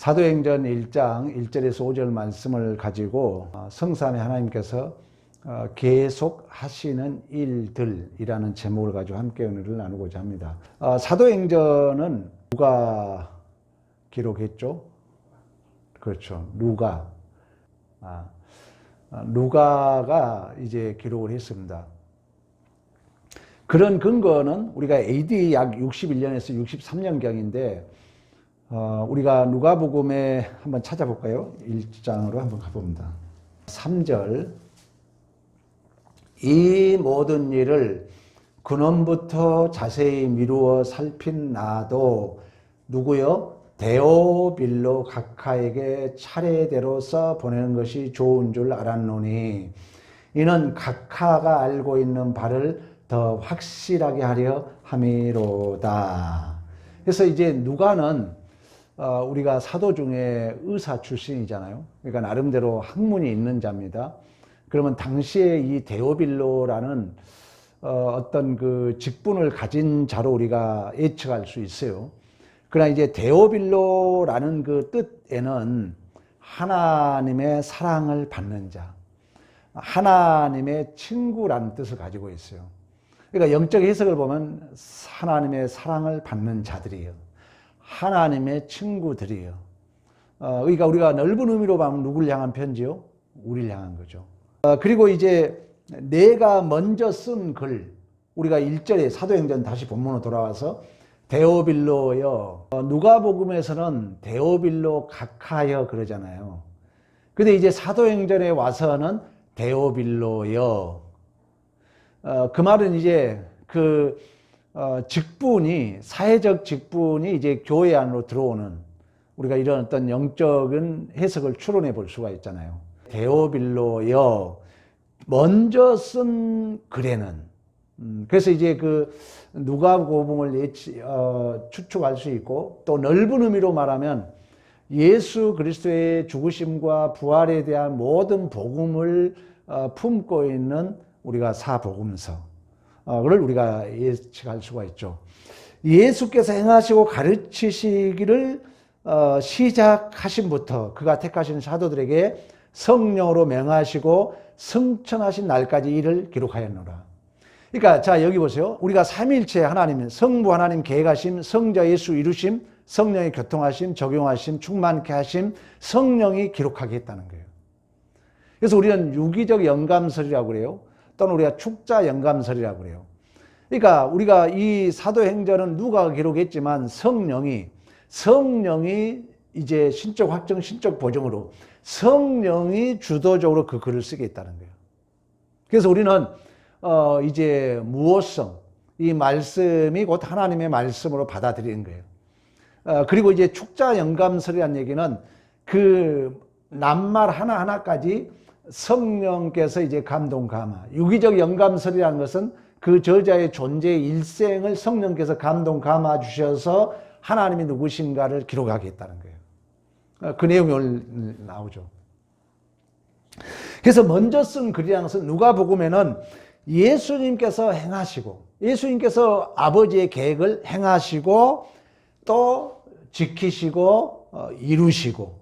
사도행전 1장 1절에서 5절 말씀을 가지고 성삼위 하나님께서 계속 하시는 일들이라는 제목을 가지고 함께 은혜를 나누고자 합니다. 사도행전은 누가 기록했죠? 그렇죠. 누가가 이제 기록을 했습니다. 그런 근거는 우리가 AD 약 61년에서 63년경인데 우리가 누가복음에 한번 찾아볼까요? 1장으로 한번 가봅니다. 3절 이 모든 일을 근원부터 자세히 미루어 살핀 나도 누구요? 데오빌로 각하에게 차례대로 써 보내는 것이 좋은 줄 알았노니 이는 각하가 알고 있는 바를 더 확실하게 하려 함이로다. 그래서 이제 누가는 우리가 사도 중에 의사 출신이잖아요. 그러니까 나름대로 학문이 있는 자입니다. 그러면 당시에 이 데오빌로라는 어떤 그 직분을 가진 자로 우리가 예측할 수 있어요. 그러나 이제 데오빌로라는 그 뜻에는 하나님의 사랑을 받는 자, 하나님의 친구라는 뜻을 가지고 있어요. 그러니까 영적 해석을 보면 하나님의 사랑을 받는 자들이에요. 하나님의 친구들이에요. 그러니까 우리가 넓은 의미로 보면 누구를 향한 편지요? 우리를 향한 거죠. 그리고 이제 내가 먼저 쓴 글, 우리가 1절에 사도행전 다시 본문으로 돌아와서 데오빌로여, 누가복음에서는 데오빌로 각하여 그러잖아요. 근데 이제 사도행전에 와서는 데오빌로여, 그 말은 이제 그 직분이, 사회적 직분이 이제 교회 안으로 들어오는, 우리가 이런 어떤 영적인 해석을 추론해 볼 수가 있잖아요. 데오빌로여, 먼저 쓴 글에는, 그래서 이제 그 누가복음을 추측할 수 있고, 또 넓은 의미로 말하면 예수 그리스도의 죽으심과 부활에 대한 모든 복음을 품고 있는 우리가 사복음서를 우리가 예측할 수가 있죠. 예수께서 행하시고 가르치시기를 시작하신부터 그가 택하신 사도들에게 성령으로 명하시고 승천하신 날까지 이를 기록하였노라. 그러니까 자 여기 보세요. 우리가 삼위일체 하나님, 성부 하나님 계획하심, 성자 예수 이루심, 성령의 교통하심, 적용하심, 충만케 하심, 성령이 기록하게 했다는 거예요. 그래서 우리는 유기적 영감설이라고 그래요. 또는 우리가 축자 영감설이라고 그래요. 그러니까 우리가 이 사도행전은 누가가 기록했지만 성령이 이제 신적 확정, 신적 보증으로 성령이 주도적으로 그 글을 쓰게 했다는 거예요. 그래서 우리는 이제 무오성, 이 말씀이 곧 하나님의 말씀으로 받아들이는 거예요. 그리고 이제 축자 영감설이라는 얘기는 그 낱말 하나하나까지 성령께서 이제 감동 감화. 유기적 영감설이라는 것은 그 저자의 존재의 일생을 성령께서 감동 감화 주셔서 하나님이 누구신가를 기록하겠다는 거예요. 그 내용이 오늘 나오죠. 그래서 먼저 쓴 글이라는 것은 누가복음에는 예수님께서 행하시고, 예수님께서 아버지의 계획을 행하시고 또 지키시고 이루시고,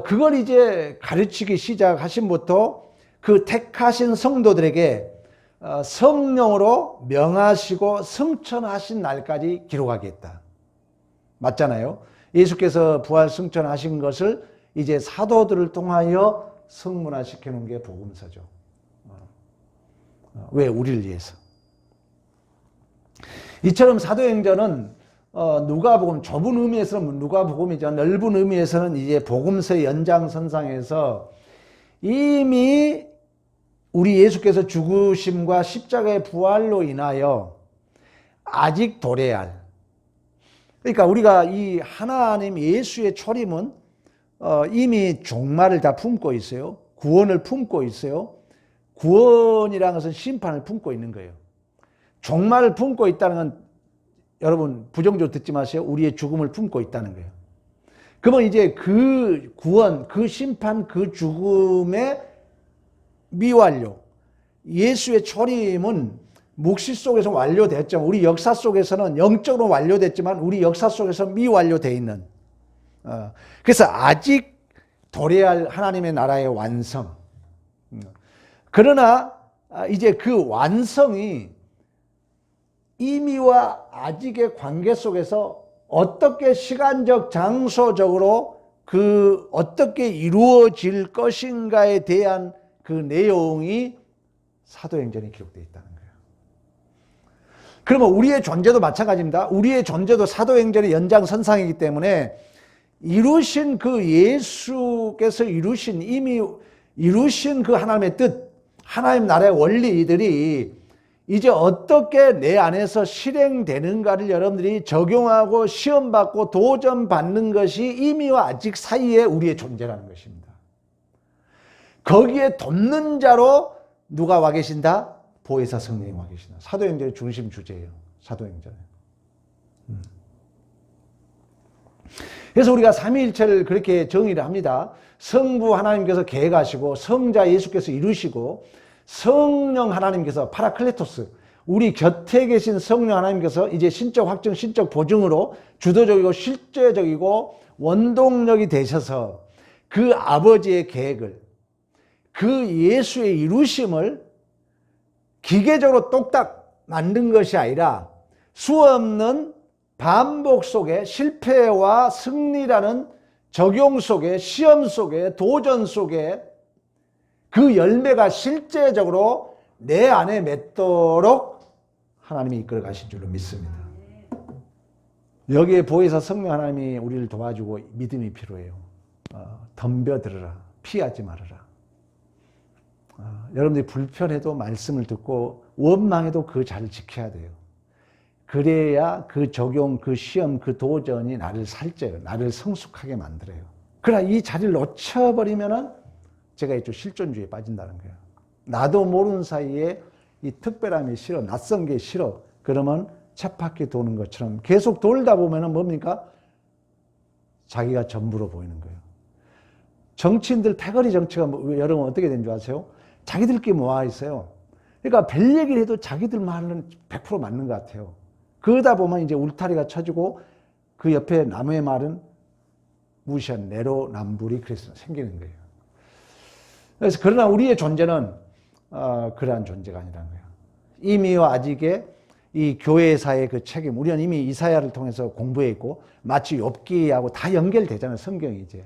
그걸 이제 가르치기 시작하신부터 그 택하신 성도들에게 성령으로 명하시고 승천하신 날까지 기록하겠다. 맞잖아요. 예수께서 부활 승천하신 것을 이제 사도들을 통하여 성문화시켜 놓은 게 복음서죠. 왜? 우리를 위해서. 이처럼 사도행전은 누가복음, 좁은 의미에서는 누가복음이죠. 넓은 의미에서는 이제 복음서의 연장선상에서 이미 우리 예수께서 죽으심과 십자가의 부활로 인하여 아직 도래할, 그러니까 우리가 이 하나님 예수의 초림은 이미 종말을 다 품고 있어요. 구원을 품고 있어요. 구원이라는 것은 심판을 품고 있는 거예요. 종말을 품고 있다는 건 여러분 부정적으로 듣지 마세요. 우리의 죽음을 품고 있다는 거예요. 그러면 이제 그 구원, 그 심판, 그 죽음의 미완료, 예수의 초림은 묵시 속에서 완료됐지만 우리 역사 속에서는 영적으로 완료됐지만 우리 역사 속에서 미완료되어 있는, 그래서 아직 도래할 하나님의 나라의 완성. 그러나 이제 그 완성이 이미와 아직의 관계 속에서 어떻게 시간적, 장소적으로 그 어떻게 이루어질 것인가에 대한 그 내용이 사도행전에 기록되어 있다는 거예요. 그러면 우리의 존재도 마찬가지입니다. 우리의 존재도 사도행전의 연장선상이기 때문에 이루신 그 예수께서 이미 이루신 그 하나님의 뜻, 하나님 나라의 원리들이 이제 어떻게 내 안에서 실행되는가를 여러분들이 적용하고 시험받고 도전받는 것이 이미와 아직 사이에 우리의 존재라는 것입니다. 거기에 돕는 자로 누가 와 계신다? 보혜사 성령이 와 계신다. 사도행전의 중심 주제예요. 사도행전에. 그래서 우리가 삼위일체를 그렇게 정의를 합니다. 성부 하나님께서 계획하시고 성자 예수께서 이루시고 성령 하나님께서 파라클레토스, 우리 곁에 계신 성령 하나님께서 이제 신적 확정, 신적 보증으로 주도적이고 실제적이고 원동력이 되셔서 그 아버지의 계획을, 그 예수의 이루심을 기계적으로 똑딱 만든 것이 아니라 수없는 반복 속에 실패와 승리라는 적용 속에, 시험 속에, 도전 속에 그 열매가 실제적으로 내 안에 맺도록 하나님이 이끌어 가신 줄로 믿습니다. 여기에 보혜사 성령 하나님이 우리를 도와주고 믿음이 필요해요. 덤벼들어라. 피하지 말아라. 여러분들이 불편해도 말씀을 듣고 원망해도 그 자리를 지켜야 돼요. 그래야 그 적용, 그 시험, 그 도전이 나를 살쪄요. 나를 성숙하게 만들어요. 그러나 이 자리를 놓쳐버리면은 제가 이쪽 실존주의에 빠진다는 거예요. 나도 모르는 사이에 이 특별함이 싫어, 낯선 게 싫어. 그러면 쳇바퀴 도는 것처럼 계속 돌다 보면은 뭡니까? 자기가 전부로 보이는 거예요. 정치인들 패거리 정치가 여러분 어떻게 된 줄 아세요? 자기들끼리 모아 있어요. 그러니까 별 얘기를 해도 자기들 말은 100% 맞는 것 같아요. 그러다 보면 이제 울타리가 쳐지고 그 옆에 남의 말은 무시한 내로남불이 그래서 생기는 거예요. 그래서 그러나 우리의 존재는 그러한 존재가 아니라는 거예요. 이미와 아직의 이 교회사의 그 책임, 우리는 이미 이사야를 통해서 공부해 있고 마치 욥기하고 다 연결되잖아요. 성경이 이제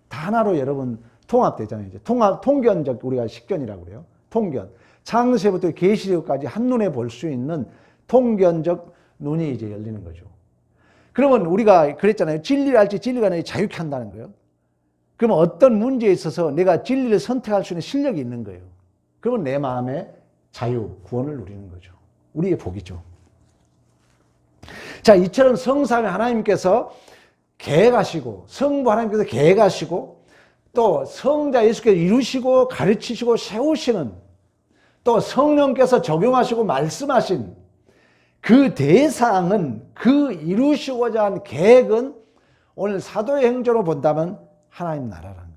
다 하나로 여러분 통합되잖아요. 이제 통견적 우리가 식견이라고 그래요. 통견. 창세부터 계시록까지 한눈에 볼 수 있는 통견적 눈이 이제 열리는 거죠. 그러면 우리가 그랬잖아요. 진리를 알지 진리가 나에게 자유케 한다는 거예요. 그러면 어떤 문제에 있어서 내가 진리를 선택할 수 있는 실력이 있는 거예요. 그러면 내 마음에 자유, 구원을 누리는 거죠. 우리의 복이죠. 자, 이처럼 성삼위 하나님께서 계획하시고 성부 하나님께서 계획하시고 또 성자 예수께서 이루시고 가르치시고 세우시는 또 성령께서 적용하시고 말씀하신 그 대상은 그 이루시고자 한 계획은 오늘 사도의 행전으로 본다면 하나님 나라라는 거예요.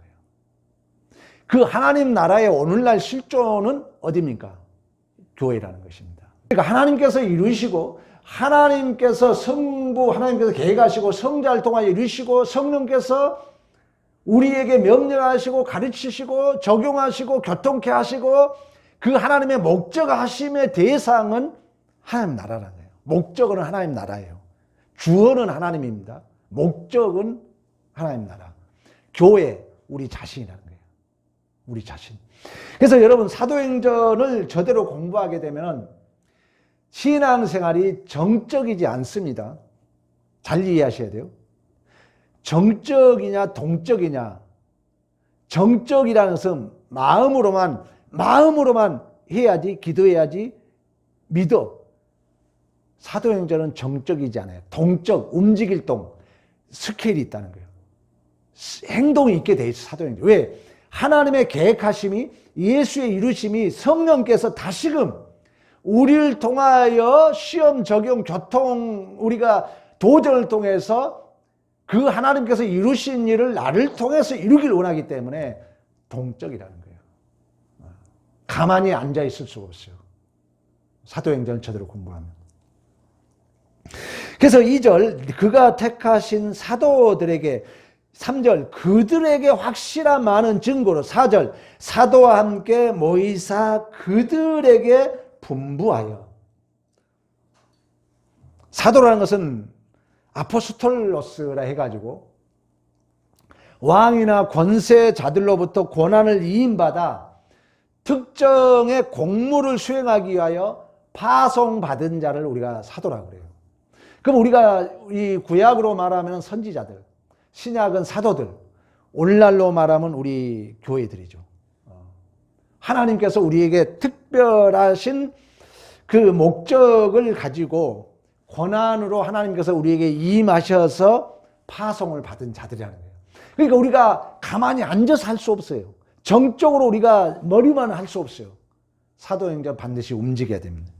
그 하나님 나라의 오늘날 실존은 어디입니까? 교회라는 것입니다. 그러니까 하나님께서 이루시고 하나님께서 성부 하나님께서 계획하시고 성자를 통하여 이루시고 성령께서 우리에게 명령하시고 가르치시고 적용하시고 교통케 하시고 그 하나님의 목적하심의 대상은 하나님 나라라는 거예요. 목적은 하나님 나라예요. 주어는 하나님입니다. 목적은 하나님 나라. 교회, 우리 자신이라는 거예요. 우리 자신. 그래서 여러분 사도행전을 저대로 공부하게 되면 신앙생활이 정적이지 않습니다. 잘 이해하셔야 돼요. 정적이냐 동적이냐. 정적이라는 것은 마음으로만 해야지, 기도해야지 믿어. 사도행전은 정적이지 않아요. 동적, 움직일 동, 스케일이 있다는 거예요. 행동이 있게 돼 있어, 사도행전. 왜? 하나님의 계획하심이, 예수의 이루심이 성령께서 다시금 우리를 통하여 시험, 적용, 교통, 우리가 도전을 통해서 그 하나님께서 이루신 일을 나를 통해서 이루길 원하기 때문에 동적이라는 거예요. 가만히 앉아 있을 수가 없어요. 사도행전을 제대로 공부하면. 그래서 2절, 그가 택하신 사도들에게 3절 그들에게 확실한 많은 증거로 4절 사도와 함께 모이사 그들에게 분부하여. 사도라는 것은 아포스톨로스라 해가지고 왕이나 권세자들로부터 권한을 위임받아 특정의 공무를 수행하기 위하여 파송받은 자를 우리가 사도라고 그래요. 그럼 우리가 이 구약으로 말하면 선지자들, 신약은 사도들, 오늘날로 말하면 우리 교회들이죠. 하나님께서 우리에게 특별하신 그 목적을 가지고 권한으로 하나님께서 우리에게 임하셔서 파송을 받은 자들이라는 거예요. 그러니까 우리가 가만히 앉아서 할 수 없어요. 정적으로 우리가 머리만 할 수 없어요. 사도행전 반드시 움직여야 됩니다.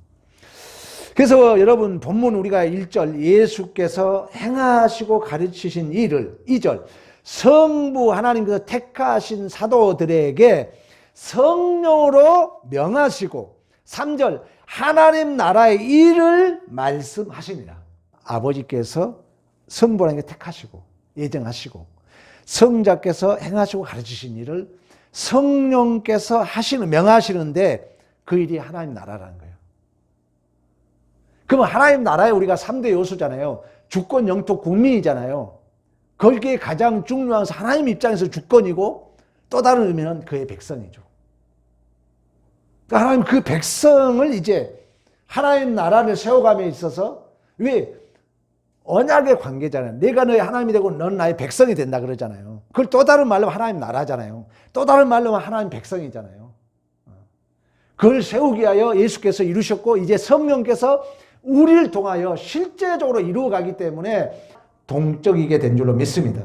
그래서 여러분 본문 우리가 1절 예수께서 행하시고 가르치신 일을 2절 성부 하나님께서 택하신 사도들에게 성령으로 명하시고 3절 하나님 나라의 일을 말씀하시니라. 아버지께서 성부 하나님께 택하시고 예정하시고 성자께서 행하시고 가르치신 일을 성령께서 명하시는데 그 일이 하나님 나라라는 거예요. 그러면 하나님 나라에 우리가 3대 요소잖아요. 주권, 영토, 국민이잖아요. 거기에 가장 중요한 것은 하나님 입장에서 주권이고 또 다른 의미는 그의 백성이죠. 그러니까 하나님 그 백성을 이제 하나님 나라를 세워감에 있어서 왜 언약의 관계잖아요. 내가 너의 하나님이 되고 넌 나의 백성이 된다 그러잖아요. 그걸 또 다른 말로 하나님 나라잖아요. 또 다른 말로 하나님 백성이잖아요. 그걸 세우기 위하여 예수께서 이루셨고 이제 성령께서 우리를 통하여 실제적으로 이루어가기 때문에 동적이게 된 줄로 믿습니다.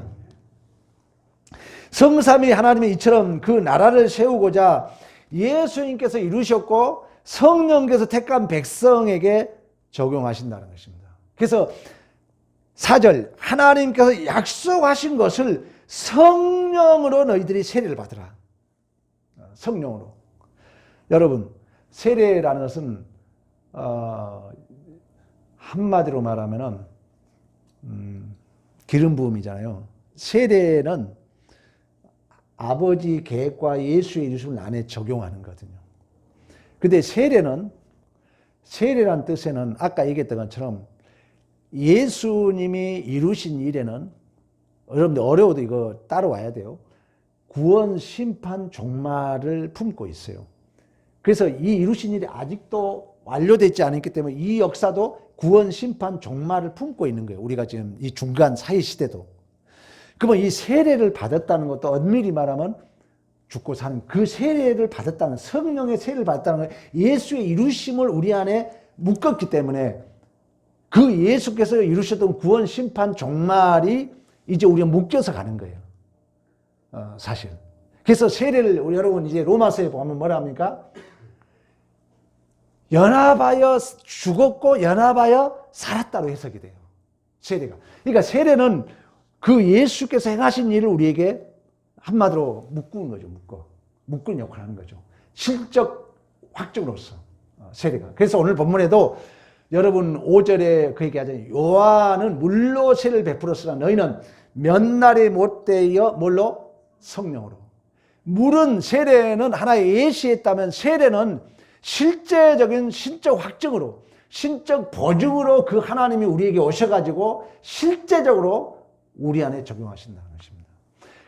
성삼위 하나님이 이처럼 그 나라를 세우고자 예수님께서 이루셨고 성령께서 택한 백성에게 적용하신다는 것입니다. 그래서 4절 하나님께서 약속하신 것을 성령으로 너희들이 세례를 받으라. 성령으로. 여러분 세례라는 것은 한마디로 말하면 기름 부음이잖아요. 세례는 아버지 계획과 예수의 이루심을 안에 적용하는 거거든요. 근데 세례란 뜻에는 아까 얘기했던 것처럼 예수님이 이루신 일에는 여러분들 어려워도 이거 따라와야 돼요. 구원, 심판, 종말을 품고 있어요. 그래서 이 이루신 일이 아직도 완료되지 않았기 때문에 이 역사도 구원, 심판, 종말을 품고 있는 거예요. 우리가 지금 이 중간 사이 시대도. 그러면 이 세례를 받았다는 것도 엄밀히 말하면 죽고 사는 그 세례를 받았다는 성령의 세례를 받았다는 건 예수의 이루심을 우리 안에 묶었기 때문에 그 예수께서 이루셨던 구원, 심판, 종말이 이제 우리가 묶여서 가는 거예요. 사실. 그래서 세례를 우리 여러분 이제 로마서에 보면 뭐라 합니까? 연합하여 죽었고 연합하여 살았다로 해석이 돼요. 세례가. 그러니까 세례는 그 예수께서 행하신 일을 우리에게 한마디로 묶는 거죠. 묶는 역할을 하는 거죠. 실적 확증으로서 세례가. 그래서 오늘 본문에도 여러분 5절에 그 얘기하잖아요. 요한은 물로 세례를 베풀었으나 너희는 몇 날이 못되어 뭘로? 성령으로. 물은 세례는 하나의 예시했다면 세례는 실제적인 신적 확증으로 신적 보증으로 그 하나님이 우리에게 오셔가지고 실제적으로 우리 안에 적용하신다는 것입니다.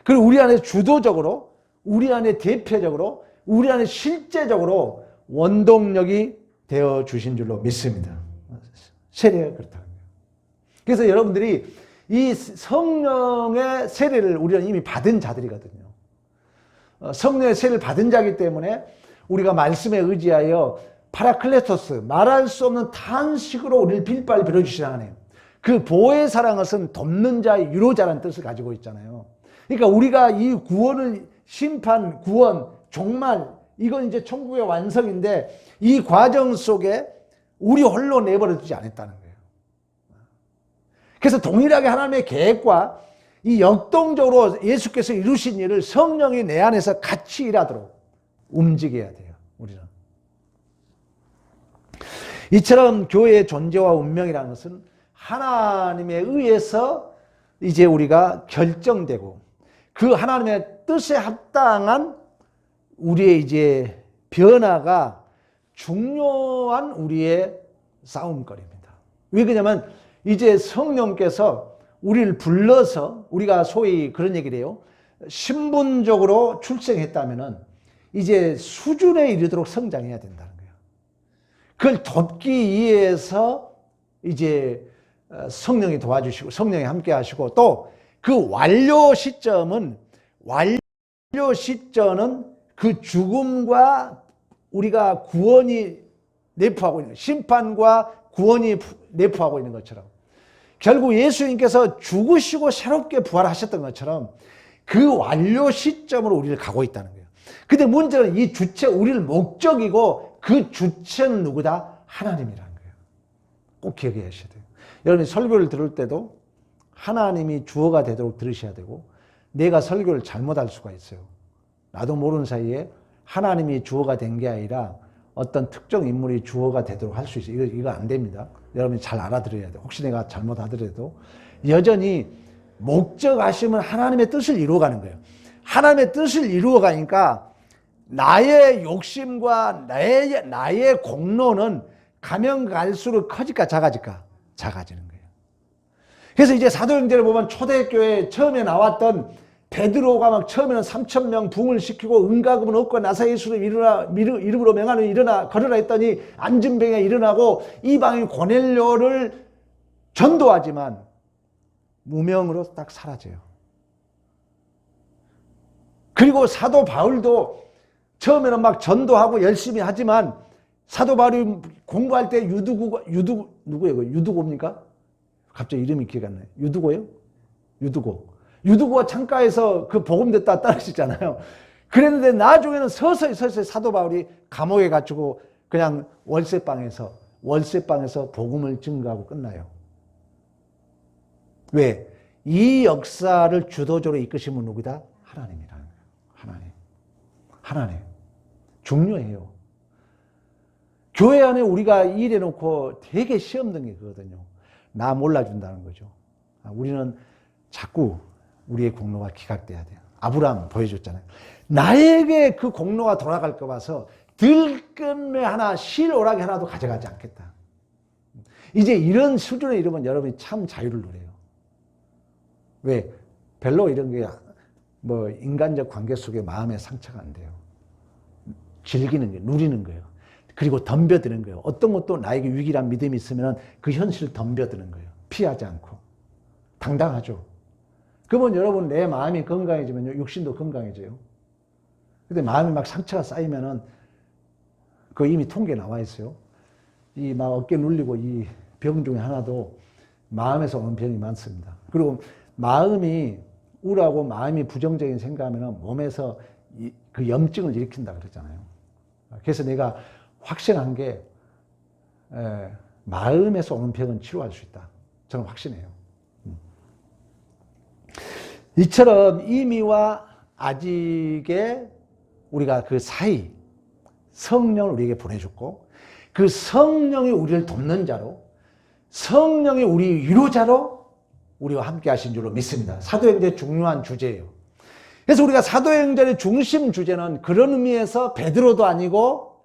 그리고 우리 안에 주도적으로 우리 안에 대표적으로 우리 안에 실제적으로 원동력이 되어 주신 줄로 믿습니다. 세례가 그렇다는 거예요. 그래서 여러분들이 이 성령의 세례를 우리는 이미 받은 자들이거든요. 성령의 세례를 받은 자이기 때문에 우리가 말씀에 의지하여 파라클레토스 말할 수 없는 탄식으로 우리를 빌빨리 빌어주시는 하나님. 그 보혜사라는 것은 돕는 자의 유로자라는 뜻을 가지고 있잖아요. 그러니까 우리가 이 구원을 심판, 구원, 종말 이건 이제 천국의 완성인데 이 과정 속에 우리 홀로 내버려 두지 않았다는 거예요. 그래서 동일하게 하나님의 계획과 이 역동적으로 예수께서 이루신 일을 성령이 내 안에서 같이 일하도록 움직여야 돼요. 우리는. 이처럼 교회의 존재와 운명이라는 것은 하나님에 의해서 이제 우리가 결정되고 그 하나님의 뜻에 합당한 우리의 이제 변화가 중요한 우리의 싸움거리입니다. 왜 그러냐면 이제 성령께서 우리를 불러서 우리가 소위 그런 얘기를 해요. 신분적으로 출생했다면은 이제 수준에 이르도록 성장해야 된다는 거예요. 그걸 돕기 위해서 이제 성령이 도와주시고 성령이 함께 하시고 또 그 완료 시점은 그 죽음과 우리가 구원이 내포하고 있는 심판과 구원이 내포하고 있는 것처럼 결국 예수님께서 죽으시고 새롭게 부활하셨던 것처럼 그 완료 시점으로 우리를 가고 있다는 거예요. 근데 문제는 이 주체 우리를 목적이고 그 주체는 누구다? 하나님이라는 거예요. 꼭 기억해 하셔야 돼요. 여러분이 설교를 들을 때도 하나님이 주어가 되도록 들으셔야 되고 내가 설교를 잘못할 수가 있어요. 나도 모르는 사이에 하나님이 주어가 된 게 아니라 어떤 특정 인물이 주어가 되도록 할 수 있어요. 이거 안 됩니다. 여러분이 잘 알아들어야 돼요. 혹시 내가 잘못하더라도 여전히 목적하시면 하나님의 뜻을 이루어가는 거예요. 하나님의 뜻을 이루어가니까 나의 욕심과 나의 공로는 가면 갈수록 커질까 작아질까? 작아지는 거예요. 그래서 이제 사도행전을 보면 초대교회 처음에 나왔던 베드로가 막 처음에는 3,000명 붕을 시키고 은가금은 없고 나사 예수를 이름으로 명하는 일어나 걸으라 했더니 앉은 병에 일어나고 이방인 고넬료를 전도하지만 무명으로 딱 사라져요. 그리고 사도 바울도 처음에는 막 전도하고 열심히 하지만 사도 바울이 공부할 때 유두고입니까? 갑자기 이름이 기억이 안 나요. 유두고요? 유두고가 창가에서 그 복음 듣다 떨어지잖아요. 그랬는데 나중에는 서서히 사도 바울이 감옥에 갇히고 그냥 월세방에서 복음을 증거하고 끝나요. 왜? 이 역사를 주도적으로 이끄신 분 누구다? 하나님이라는 거예요. 하나님. 중요해요. 교회 안에 우리가 일해놓고 되게 시험 든 게 그거거든요. 나 몰라준다는 거죠. 우리는 자꾸 우리의 공로가 기각돼야 돼요. 아브라함 보여줬잖아요. 나에게 그 공로가 돌아갈까 봐서 들끝매 하나, 실오라기 하나도 가져가지 않겠다. 이제 이런 수준에 이르면 여러분이 참 자유를 누려요. 왜? 별로 이런 게 뭐 인간적 관계 속에 마음의 상처가 안 돼요. 즐기는 거예요. 누리는 거예요. 그리고 덤벼드는 거예요. 어떤 것도 나에게 위기란 믿음이 있으면 그 현실을 덤벼드는 거예요. 피하지 않고. 당당하죠. 그러면 여러분 내 마음이 건강해지면 육신도 건강해져요. 근데 마음이 막 상처가 쌓이면은 그 이미 통계에 나와 있어요. 이 막 어깨 눌리고 이 병 중에 하나도 마음에서 오는 병이 많습니다. 그리고 마음이 우울하고 마음이 부정적인 생각하면 몸에서 그 염증을 일으킨다 그러잖아요. 그래서 내가 확신한 게 마음에서 오는 병은 치료할 수 있다. 저는 확신해요. 이처럼 이미와 아직의 우리가 그 사이 성령을 우리에게 보내줬고 그 성령이 우리를 돕는 자로 성령이 우리 위로자로 우리와 함께 하신 줄로 믿습니다. 사도행전의 중요한 주제예요. 그래서 우리가 사도행전의 중심 주제는 그런 의미에서 베드로도 아니고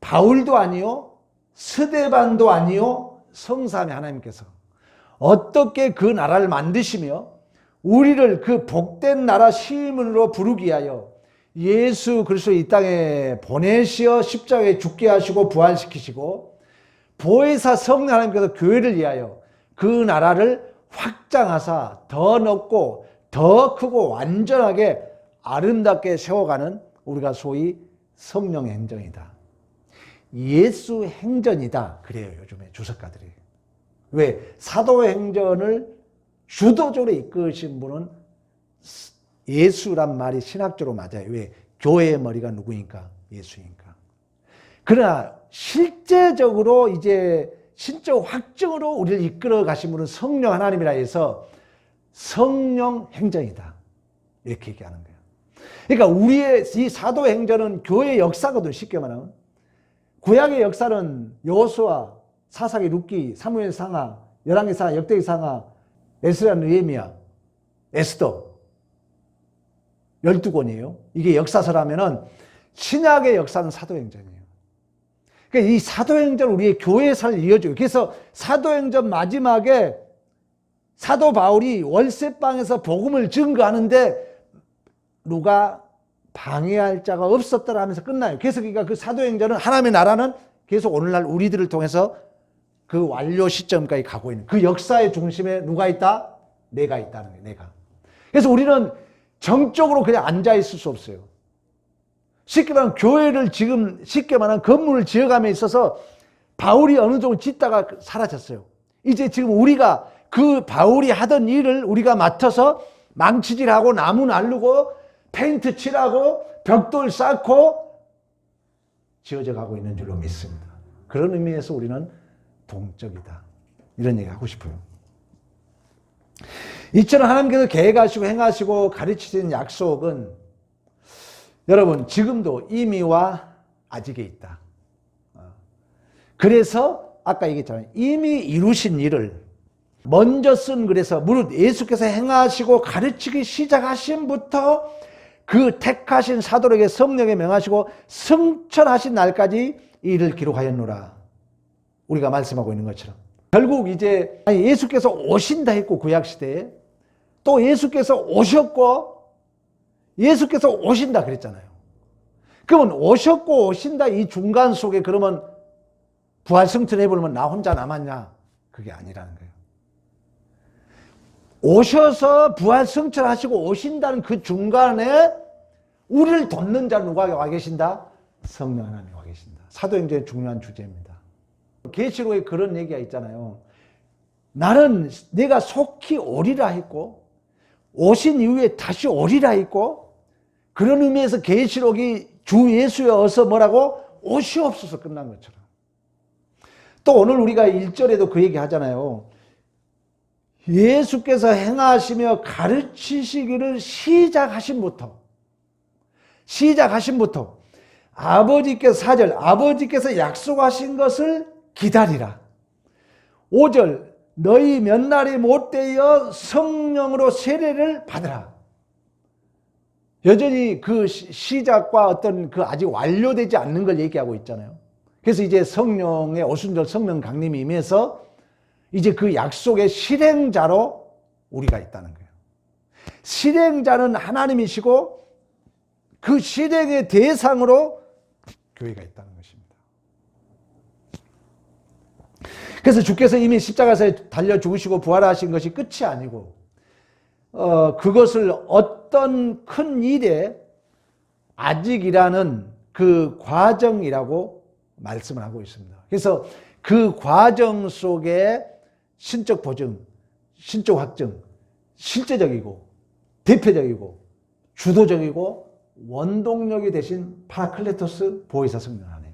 바울도 아니요 스데반도 아니요 성삼위 하나님께서 어떻게 그 나라를 만드시며 우리를 그 복된 나라 시민으로 부르기 위하여 예수 그리스도 이 땅에 보내시어 십자가에 죽게 하시고 부활시키시고 보혜사 성령 하나님께서 교회를 위하여 그 나라를 확장하사 더 넓고 더 크고 완전하게 아름답게 세워가는 우리가 소위 성령 행정이다. 예수 행전이다. 그래요. 요즘에 주석가들이. 왜? 사도행전을 주도적으로 이끄신 분은 예수란 말이 신학적으로 맞아요. 왜? 교회의 머리가 누구니까? 예수니까. 그러나 실제적으로 이제 신적 확증으로 우리를 이끌어 가신 분은 성령 하나님이라 해서 성령 행전이다. 이렇게 얘기하는 거예요. 그러니까 우리의 이 사도행전은 교회의 역사거든. 쉽게 말하면. 구약의 역사는 여호수아, 사사기, 룻기, 사무엘 상하, 열왕기 상하, 역대기 상하, 에스라, 느헤미야, 에스더 12권이에요. 이게 역사서라면은 신약의 역사는 사도행전이에요. 그러니까 이 사도행전 우리의 교회사를 이어줘요. 그래서 사도행전 마지막에 사도 바울이 월세방에서 복음을 증거하는데 누가 방해할 자가 없었더라 하면서 끝나요. 그래서 그러니까 그 사도행전은 하나님의 나라는 계속 오늘날 우리들을 통해서 그 완료 시점까지 가고 있는 그 역사의 중심에 누가 있다? 내가 있다는 거예요. 내가. 그래서 우리는 정적으로 그냥 앉아 있을 수 없어요. 쉽게 말하면 교회를 지금 쉽게 말하면 건물을 지어감에 있어서 바울이 어느 정도 짓다가 사라졌어요. 이제 지금 우리가 그 바울이 하던 일을 우리가 맡아서 망치질하고 나무 날르고 페인트 칠하고 벽돌 쌓고 지어져 가고 있는 줄로 믿습니다. 그런 의미에서 우리는 동적이다. 이런 얘기 하고 싶어요. 이처럼 하나님께서 계획하시고 행하시고 가르치시는 약속은 여러분 지금도 이미와 아직에 있다. 그래서 아까 얘기했잖아요. 이미 이루신 일을 먼저 쓴 글에서 무릇 예수께서 행하시고 가르치기 시작하신부터 그 택하신 사도에게 성령에 명하시고 성천하신 날까지 이 일을 기록하였노라. 우리가 말씀하고 있는 것처럼 결국 이제 예수께서 오신다 했고 구약시대에 또 예수께서 오셨고 예수께서 오신다 그랬잖아요. 그러면 오셨고 오신다 이 중간 속에 그러면 부활승천 해버리면 나 혼자 남았냐? 그게 아니라는 거예요. 오셔서 부활승천하시고 오신다는 그 중간에 우리를 돕는 자 누가 와 계신다? 성령 하나님 와 계신다. 사도행전의 중요한 주제입니다. 계시록에 그런 얘기가 있잖아요. 나는 내가 속히 오리라 했고 오신 이후에 다시 오리라 했고 그런 의미에서 계시록이 주 예수여서 뭐라고? 오시옵소서 끝난 것처럼. 또 오늘 우리가 1절에도 그 얘기 하잖아요. 예수께서 행하시며 가르치시기를 시작하신부터 아버지께서 4절 아버지께서 약속하신 것을 기다리라. 5절 너희 몇 날이 못되어 성령으로 세례를 받으라. 여전히 그 시작과 어떤 그 아직 완료되지 않는 걸 얘기하고 있잖아요. 그래서 이제 성령의 오순절 성령 강림이 임해서 이제 그 약속의 실행자로 우리가 있다는 거예요. 실행자는 하나님이시고 그 실행의 대상으로 교회가 있다는 것입니다. 그래서 주께서 이미 십자가에서 달려 죽으시고 부활하신 것이 끝이 아니고 그것을 어떤 큰 일에 아직이라는 그 과정이라고 말씀을 하고 있습니다. 그래서 그 과정 속에 신적 보증, 신적 확증, 실제적이고 대표적이고 주도적이고 원동력이 되신 파라클레토스 보혜사 성령 하나님,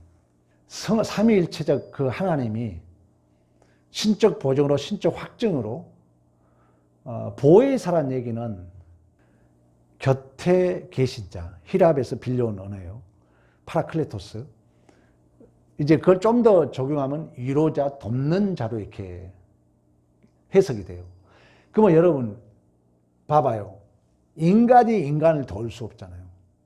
삼위일체적 그 하나님이 신적 보증으로 신적 확증으로 보혜사란 얘기는 곁에 계신 자, 히랍에서 빌려온 언어예요. 파라클레토스. 이제 그걸 좀 더 적용하면 위로자, 돕는 자로 이렇게 해석이 돼요. 그러면 여러분 봐봐요. 인간이 인간을 도울 수 없잖아요.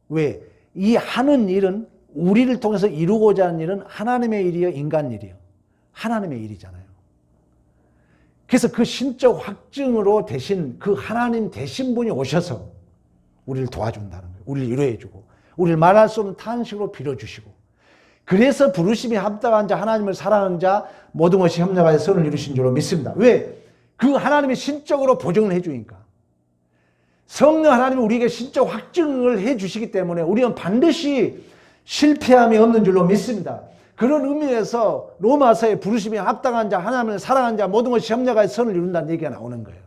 왜? 이 하는 일은 우리를 통해서 이루고자 하는 일은 하나님의 일이요, 인간 일이요. 하나님의 일이잖아요. 그래서 그 신적 확증으로 대신 그 하나님 되신 분이 오셔서 우리를 도와준다는 거예요. 우리를 위로해주고 우리를 말할 수 없는 탄식으로 빌어주시고 그래서 부르심이 합당한 자 하나님을 사랑하는 자 모든 것이 협력하여 선을 이루신 줄로 믿습니다. 왜? 그 하나님이 신적으로 보증을 해주니까. 성령 하나님은 우리에게 신적 확증을 해주시기 때문에 우리는 반드시 실패함이 없는 줄로 믿습니다. 그런 의미에서 로마서의 부르심이 합당한 자 하나님을 사랑하는 자 모든 것이 협력하여 선을 이룬다는 얘기가 나오는 거예요.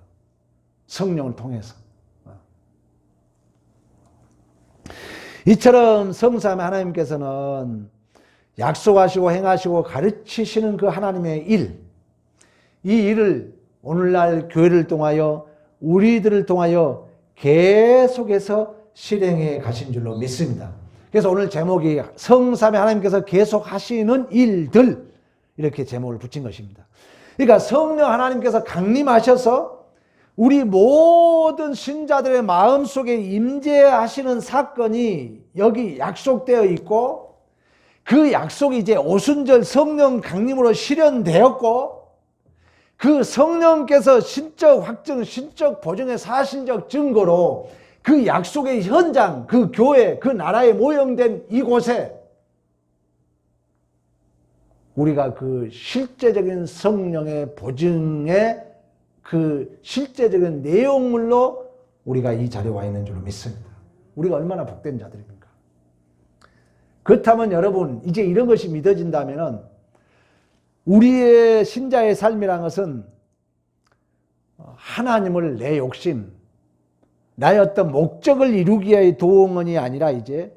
성령을 통해서. 이처럼 성삼위 하나님께서는 약속하시고 행하시고 가르치시는 그 하나님의 일, 이 일을 오늘날 교회를 통하여 우리들을 통하여 계속해서 실행해 가신 줄로 믿습니다. 그래서 오늘 제목이 성삼위 하나님께서 계속 하시는 일들 이렇게 제목을 붙인 것입니다. 그러니까 성령 하나님께서 강림하셔서 우리 모든 신자들의 마음속에 임재하시는 사건이 여기 약속되어 있고, 그 약속이 이제 오순절 성령 강림으로 실현되었고, 그 성령께서 신적 확증, 신적 보증의 사실적 증거로 그 약속의 현장, 그 교회, 그 나라에 모형된 이곳에 우리가 그 실제적인 성령의 보증의 그 실제적인 내용물로 우리가 이 자리에 와 있는 줄로 믿습니다. 우리가 얼마나 복된 자들입니까? 그렇다면 여러분, 이제 이런 것이 믿어진다면 우리의 신자의 삶이라는 것은 하나님을 내 욕심, 나의 어떤 목적을 이루기 위한 도움이 아니라 이제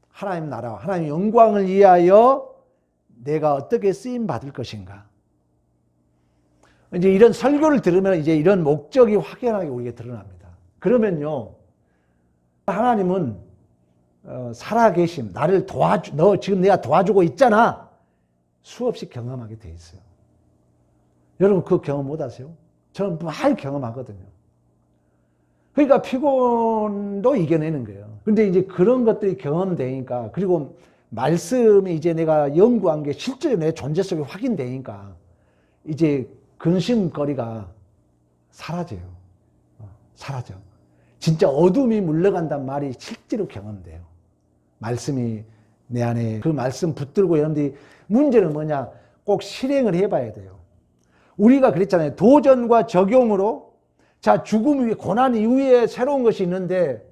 하나님 나라와 하나님 영광을 위하여 내가 어떻게 쓰임 받을 것인가. 이제 이런 설교를 들으면 이제 이런 목적이 확연하게 우리에게 드러납니다. 그러면요, 하나님은 살아계심, 나를 너 지금 내가 도와주고 있잖아. 수없이 경험하게 돼 있어요. 여러분 그 경험 못 하세요? 저는 많이 경험하거든요. 그러니까 피곤도 이겨내는 거예요. 근데 이제 그런 것들이 경험되니까, 그리고 말씀이 이제 내가 연구한 게 실제로 내 존재 속에 확인되니까 이제 근심거리가 사라져요. 사라져. 진짜 어둠이 물러간단 말이 실제로 경험돼요. 말씀이 내 안에 그 말씀 붙들고. 여러분들이 문제는 뭐냐? 꼭 실행을 해봐야 돼요. 우리가 그랬잖아요. 도전과 적용으로, 자, 죽음 위에, 고난 이후에 새로운 것이 있는데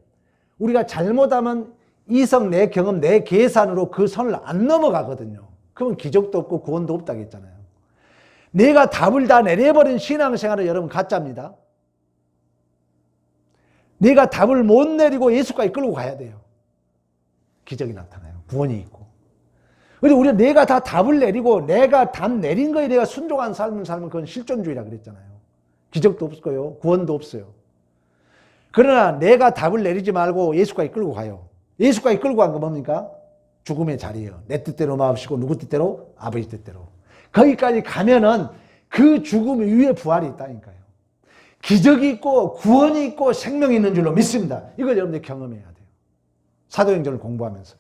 우리가 잘못하면 이성, 내 경험, 내 계산으로 그 선을 안 넘어가거든요. 그러면 기적도 없고 구원도 없다고 했잖아요. 내가 답을 다 내려버린 신앙생활은 여러분 가짜입니다. 내가 답을 못 내리고 예수까지 끌고 가야 돼요. 기적이 나타나요. 구원이 있고. 그런데 우리가 내가 다 답을 내리고 내가 답 내린 거에 내가 순종한 삶을 살면 그건 실존주의라 그랬잖아요. 기적도 없고요. 구원도 없어요. 그러나 내가 답을 내리지 말고 예수까지 끌고 가요. 예수까지 끌고 간 거 뭡니까? 죽음의 자리예요. 내 뜻대로 마옵시고 누구 뜻대로? 아버지 뜻대로. 거기까지 가면은 그 죽음 위에 부활이 있다니까요. 기적이 있고 구원이 있고 생명이 있는 줄로 믿습니다. 이걸 여러분들 경험해야 돼요. 사도행전을 공부하면서.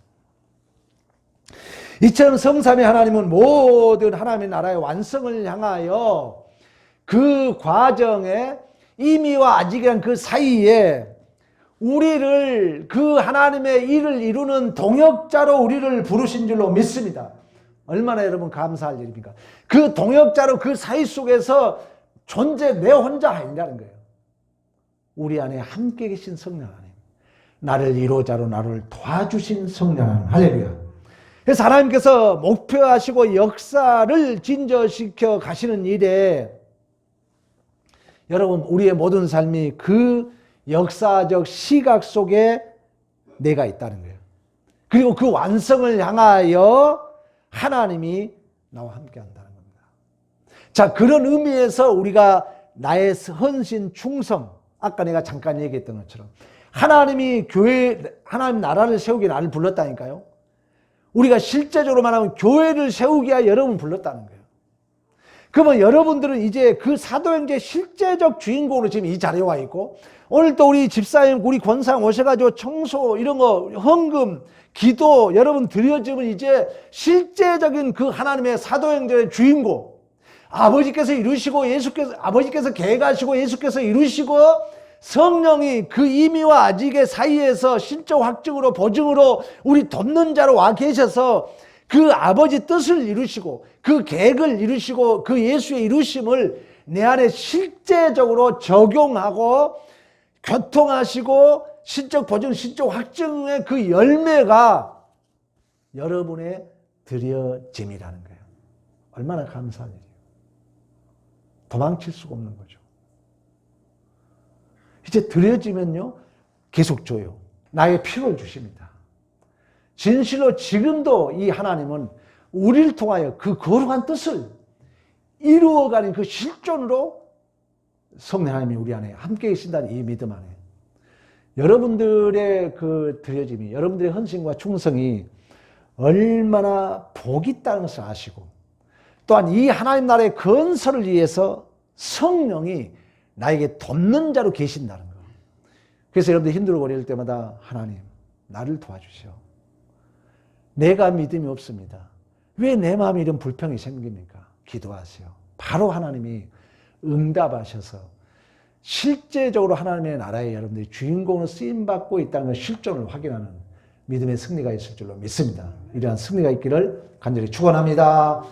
이처럼 성삼위 하나님은 모든 하나님의 나라의 완성을 향하여 그 과정에 이미와 아직이란 그 사이에 우리를 그 하나님의 일을 이루는 동역자로 우리를 부르신 줄로 믿습니다. 얼마나 여러분 감사할 일입니까? 그 동역자로 그 사이 속에서 존재 내 혼자 아니라는 거예요. 우리 안에 함께 계신 성령 하나님, 나를 이로자로 나를 도와주신 성령 하나님, 할렐루야. 그래서 하나님께서 목표하시고 역사를 진전시켜 가시는 일에 여러분 우리의 모든 삶이 그 역사적 시각 속에 내가 있다는 거예요. 그리고 그 완성을 향하여 하나님이 나와 함께 한다는 겁니다. 자, 그런 의미에서 우리가 나의 헌신, 충성, 아까 내가 잠깐 얘기했던 것처럼 하나님이 교회, 하나님 나라를 세우기 나를 불렀다니까요. 우리가 실제적으로 말하면 교회를 세우기 위해 여러분을 불렀다는 거예요. 그러면 여러분들은 이제 그 사도행전의 실제적 주인공으로 지금 이 자리에 와 있고, 오늘 또 우리 집사님, 우리 권사님 오셔가지고 청소, 이런 거, 헌금, 기도, 여러분 드려지면 이제 실제적인 그 하나님의 사도행전의 주인공, 아버지께서 이루시고 아버지께서 계획하시고 예수께서 이루시고 성령이 그 이미와 아직의 사이에서 신적 확증으로 보증으로 우리 돕는 자로 와 계셔서 그 아버지 뜻을 이루시고 그 계획을 이루시고 그 예수의 이루심을 내 안에 실제적으로 적용하고 교통하시고 신적 보증, 신적 확증의 그 열매가 여러분의 드려짐이라는 거예요. 얼마나 감사한 일이에요. 도망칠 수가 없는 거죠. 이제 드려지면요 계속 줘요. 나의 필요를 주십니다. 진실로 지금도 이 하나님은 우리를 통하여 그 거룩한 뜻을 이루어가는 그 실존으로 성령 하나님이 우리 안에 함께 계신다는 이 믿음 안에 여러분들의 그 드려짐이, 여러분들의 헌신과 충성이 얼마나 복이 있다는 것을 아시고, 또한 이 하나님 나라의 건설을 위해서 성령이 나에게 돕는 자로 계신다는 거. 그래서 여러분들 힘들고 어려울 때마다 하나님 나를 도와주시오. 내가 믿음이 없습니다. 왜 내 마음에 이런 불평이 생깁니까? 기도하세요. 바로 하나님이 응답하셔서 실제적으로 하나님의 나라에 여러분들이 주인공으로 쓰임받고 있다는 걸 실존을 확인하는 믿음의 승리가 있을 줄로 믿습니다. 이러한 승리가 있기를 간절히 축원합니다.